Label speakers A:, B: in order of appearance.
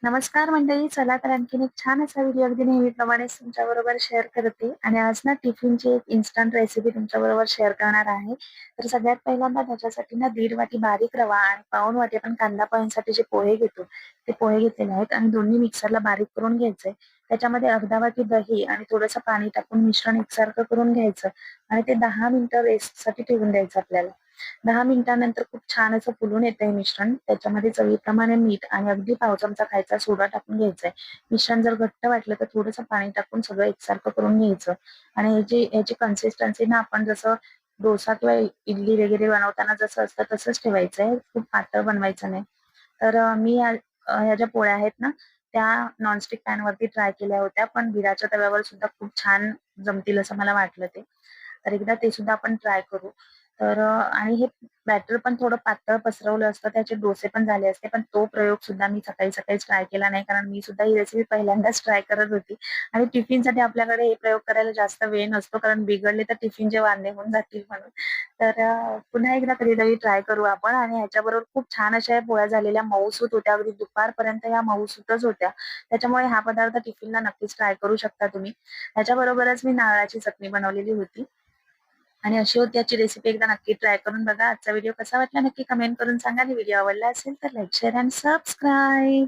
A: नमस्कार मंडळी. चला तर आणखीन एक छान असा व्हिडिओ अगदी नेहमीप्रमाणेच तुमच्याबरोबर शेअर करते आणि आज ना टिफिनची एक इन्स्टंट रेसिपी तुमच्याबरोबर शेअर करणार आहे. तर सगळ्यात पहिल्यांदा त्याच्यासाठी ना 1.5 वाटी बारीक रवा आणि पाऊण वाटी आपण कांदा पोह्यांसाठी जे पोहे घेतो, ते पोहे घेतलेले आहेत आणि दोन्ही मिक्सरला बारीक करून घ्यायचंय. त्याच्यामध्ये अर्धा वाटी दही आणि थोडंसं पाणी टाकून मिश्रण एकसारखं करून घ्यायचं आणि ते 10 मिनिटं रेस्टसाठी ठेवून द्यायचं आपल्याला. 10 मिनिटानंतर खूप छान असं फुलून येतंय मिश्रण. त्याच्यामध्ये चवीप्रमाणे मीठ आणि अगदी पाव चमचा खायचा सोडा टाकून घ्यायचाय. मिश्रण जर घट्ट वाटलं तर थोडंसं पाणी टाकून सगळं एकसारखं करून घ्यायचं आणि याची कन्सिस्टन्सी ना आपण जसं डोसा किंवा इडली वगैरे बनवताना जसं असतं तसंच ठेवायचंय. खूप पातळ बनवायचं नाही. तर मी ह्या ज्या पोळ्या आहेत ना, त्या नॉनस्टिक पॅनवरती ट्राय केल्या होत्या, पण बिडाच्या तव्यावर सुद्धा खूप छान जमतील असं मला वाटलं ते. तर एकदा ते सुद्धा आपण ट्राय करू. तर आणि हे बॅटर पण थोडं पातळ पसरवलं असतं, त्याचे डोसे पण झाले असते. पण तो प्रयोग सुद्धा मी सकाळी-सकाळीच ट्राय केला नाही, कारण मी सुद्धा ही रेसिपी पहिल्यांदाच ट्राय करत होती. आणि टिफिनसाठी आपल्याकडे हे प्रयोग करायला जास्त वेळ नसतो, कारण बिघडले तर टिफिनचे वांदे होऊन जातील म्हणून. तर पुन्हा एकदा कधीतरी ट्राय करू आपण आणि ह्याच्याबरोबर खूप छान अशा या पोळ्या झालेल्या मऊसूत होत्या. अगदी दुपारपर्यंत ह्या मऊसूतच होत्या. त्याच्यामुळे हा पदार्थ टिफिनला नक्कीच ट्राय करू शकता तुम्ही. त्याच्याबरोबरच मी नारळाची चटणी बनवलेली होती. आणि अशी होती याची रेसिपी एकदा नक्की ट्राय करून बघा. आजचा व्हिडिओ कसा वाटला नक्की कमेंट करून सांगा आणि व्हिडिओ आवडला असेल तर लाईक, शेअर एंड सबस्क्राईब.